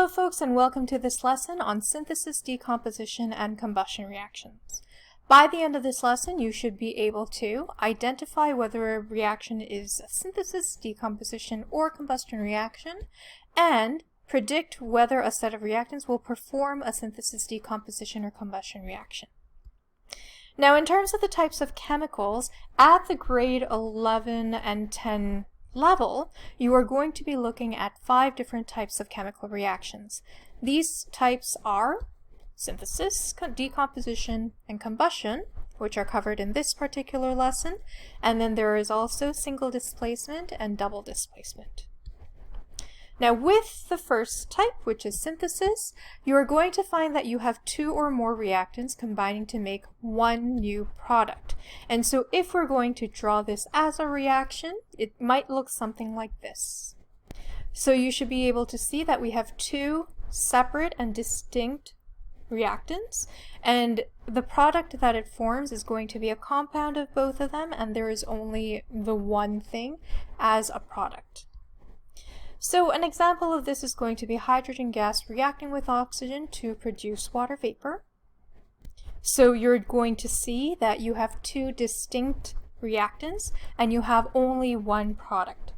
Hello folks, and welcome to this lesson on synthesis, decomposition, and combustion reactions. By the end of this lesson, you should be able to identify whether a reaction is a synthesis, decomposition, or combustion reaction, and predict whether a set of reactants will perform a synthesis, decomposition, or combustion reaction. Now, in terms of the types of chemicals, at the grade 11 and 10 level, you are going to be looking at 5 different types of chemical reactions. These types are synthesis, decomposition, and combustion, which are covered in this particular lesson, and then there is also single displacement and double displacement. Now, with the first type, which is synthesis, you are going to find that you have 2 or more reactants combining to make one new product. And so if we're going to draw this as a reaction, it might look something like this. So you should be able to see that we have 2 separate and distinct reactants, and the product that it forms is going to be a compound of both of them, and there is only the one thing as a product. So an example of this is going to be hydrogen gas reacting with oxygen to produce water vapor. So you're going to see that you have 2 distinct reactants and you have only one product.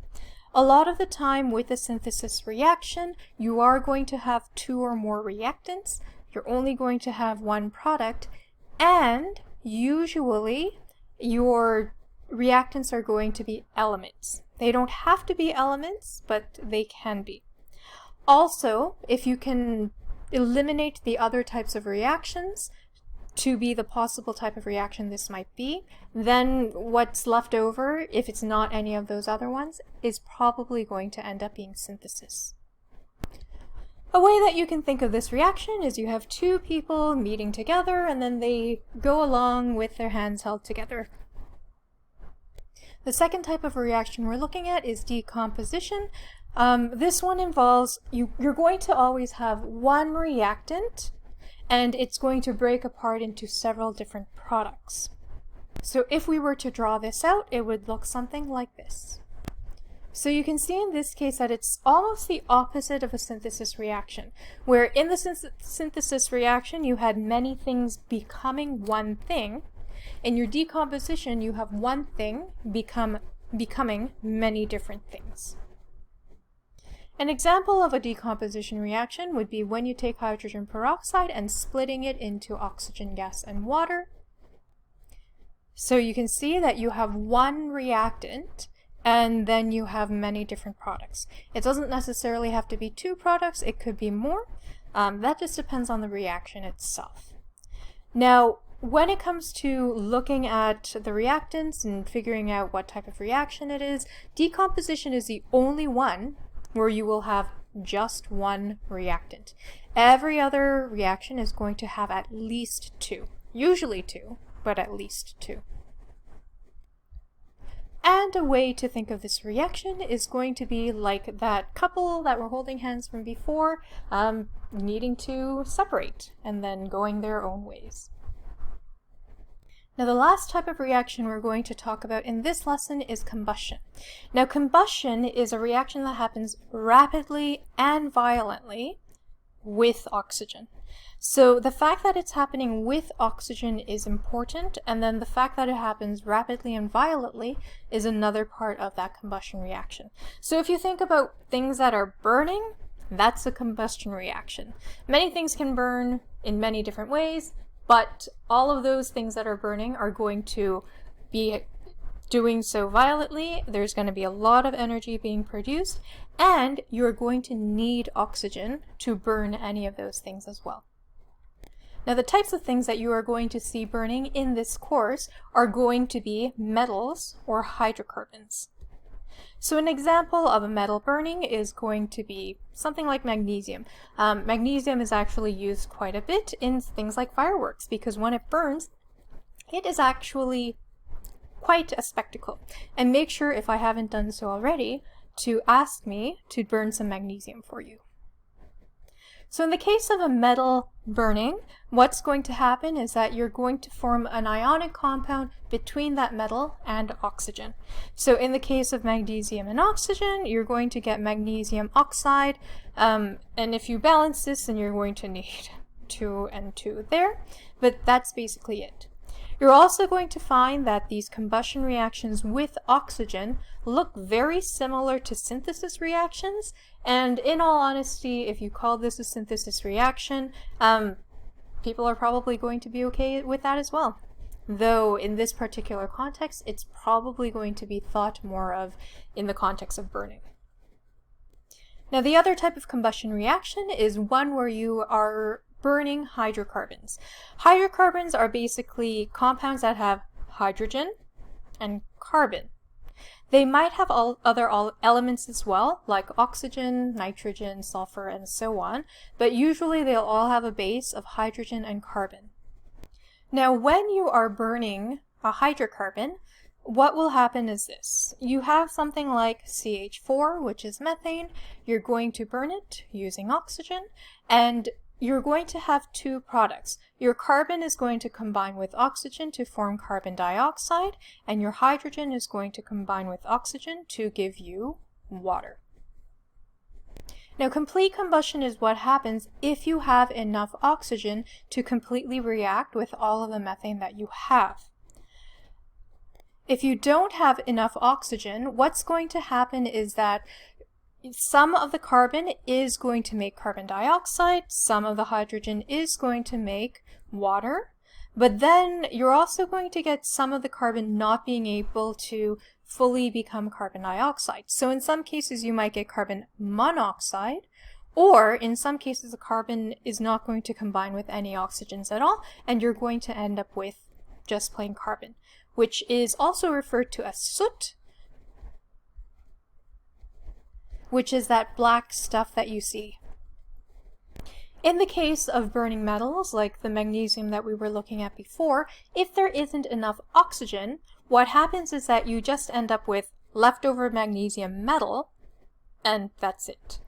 A lot of the time with a synthesis reaction, you are going to have 2 or more reactants, you're only going to have one product, and usually your reactants are going to be elements. They don't have to be elements, but they can be. Also, if you can eliminate the other types of reactions to be the possible type of reaction this might be, then what's left over, if it's not any of those other ones, is probably going to end up being synthesis. A way that you can think of this reaction is you have 2 people meeting together and then they go along with their hands held together. The second type of reaction we're looking at is decomposition. This one involves, you're going to always have one reactant and it's going to break apart into several different products. So if we were to draw this out, it would look something like this. So you can see in this case that it's almost the opposite of a synthesis reaction, where in the synthesis reaction you had many things becoming one thing. In your decomposition, you have one thing becoming many different things. An example of a decomposition reaction would be when you take hydrogen peroxide and splitting it into oxygen gas and water. So you can see that you have one reactant and then you have many different products. It doesn't necessarily have to be 2 products, it could be more. That just depends on the reaction itself. Now, when it comes to looking at the reactants and figuring out what type of reaction it is, decomposition is the only one where you will have just one reactant. Every other reaction is going to have at least 2. Usually 2, but at least 2. And a way to think of this reaction is going to be like that couple that were holding hands from before, needing to separate and then going their own ways. Now, the last type of reaction we're going to talk about in this lesson is combustion. Now, combustion is a reaction that happens rapidly and violently with oxygen. So the fact that it's happening with oxygen is important, and then the fact that it happens rapidly and violently is another part of that combustion reaction. So if you think about things that are burning, that's a combustion reaction. Many things can burn in many different ways, but all of those things that are burning are going to be doing so violently. There's going to be a lot of energy being produced, and you're going to need oxygen to burn any of those things as well. Now, the types of things that you are going to see burning in this course are going to be metals or hydrocarbons. So an example of a metal burning is going to be something like magnesium. Magnesium is actually used quite a bit in things like fireworks because when it burns, it is actually quite a spectacle. And make sure, if I haven't done so already, to ask me to burn some magnesium for you. So in the case of a metal burning, what's going to happen is that you're going to form an ionic compound between that metal and oxygen. So in the case of magnesium and oxygen, you're going to get magnesium oxide, and if you balance this, then you're going to need 2 and 2 there, but that's basically it. You're also going to find that these combustion reactions with oxygen look very similar to synthesis reactions, and in all honesty, if you call this a synthesis reaction, people are probably going to be okay with that as well. Though in this particular context, it's probably going to be thought more of in the context of burning. Now, the other type of combustion reaction is one where you are burning hydrocarbons. Hydrocarbons are basically compounds that have hydrogen and carbon. They might have other elements as well, like oxygen, nitrogen, sulfur, and so on, but usually they'll all have a base of hydrogen and carbon. Now, when you are burning a hydrocarbon, what will happen is this. You have something like CH4, which is methane. You're going to burn it using oxygen, and you're going to have 2 products. Your carbon is going to combine with oxygen to form carbon dioxide, and your hydrogen is going to combine with oxygen to give you water. Now, complete combustion is what happens if you have enough oxygen to completely react with all of the methane that you have. If you don't have enough oxygen, what's going to happen is that some of the carbon is going to make carbon dioxide, some of the hydrogen is going to make water, but then you're also going to get some of the carbon not being able to fully become carbon dioxide. So in some cases you might get carbon monoxide, or in some cases the carbon is not going to combine with any oxygens at all, and you're going to end up with just plain carbon, which is also referred to as soot, which is that black stuff that you see. In the case of burning metals, like the magnesium that we were looking at before, if there isn't enough oxygen, what happens is that you just end up with leftover magnesium metal, and that's it.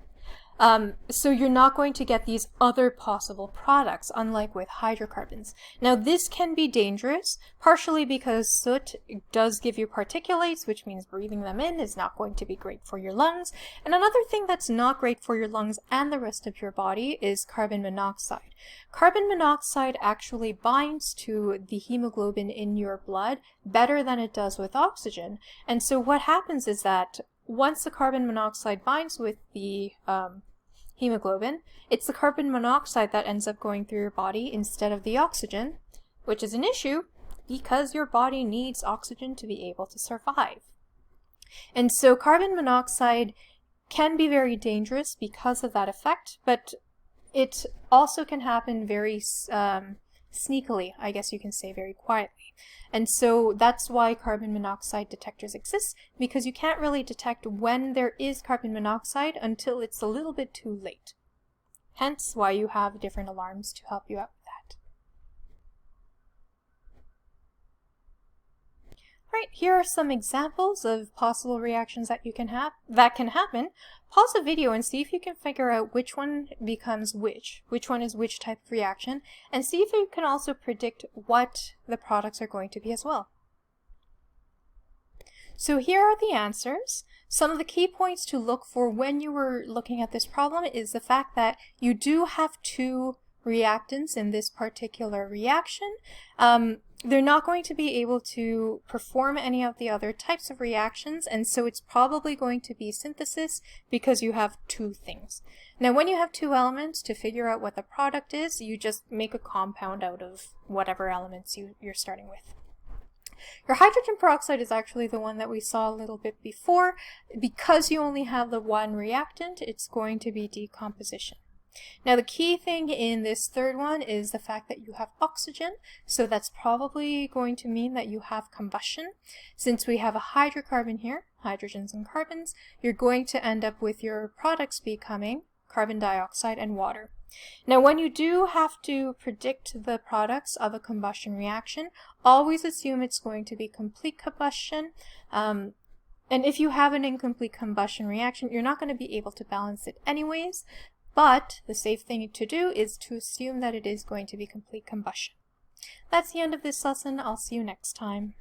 So you're not going to get these other possible products, unlike with hydrocarbons. Now, this can be dangerous, partially because soot does give you particulates, which means breathing them in is not going to be great for your lungs. And another thing that's not great for your lungs and the rest of your body is carbon monoxide. Carbon monoxide actually binds to the hemoglobin in your blood better than it does with oxygen. And so what happens is that once the carbon monoxide binds with the hemoglobin, it's the carbon monoxide that ends up going through your body instead of the oxygen, which is an issue because your body needs oxygen to be able to survive. And so carbon monoxide can be very dangerous because of that effect, but it also can happen very sneakily, I guess you can say, very quietly. And so that's why carbon monoxide detectors exist, because you can't really detect when there is carbon monoxide until it's a little bit too late. Hence why you have different alarms to help you out with that. Alright, here are some examples of possible reactions that can happen. Pause the video and see if you can figure out which one becomes which one is which type of reaction, and see if you can also predict what the products are going to be as well. So here are the answers. Some of the key points to look for when you were looking at this problem is the fact that you do have 2 reactants in this particular reaction. They're not going to be able to perform any of the other types of reactions, and so it's probably going to be synthesis because you have 2 things. Now, when you have 2 elements, to figure out what the product is, you just make a compound out of whatever elements you're starting with. Your hydrogen peroxide is actually the one that we saw a little bit before. Because you only have the 1 reactant, it's going to be decomposition. Now, the key thing in this third one is the fact that you have oxygen, so that's probably going to mean that you have combustion. Since we have a hydrocarbon here, hydrogens and carbons, you're going to end up with your products becoming carbon dioxide and water. Now, when you do have to predict the products of a combustion reaction, always assume it's going to be complete combustion. And if you have an incomplete combustion reaction, you're not going to be able to balance it anyways. but the safe thing to do is to assume that it is going to be complete combustion. That's the end of this lesson. I'll see you next time.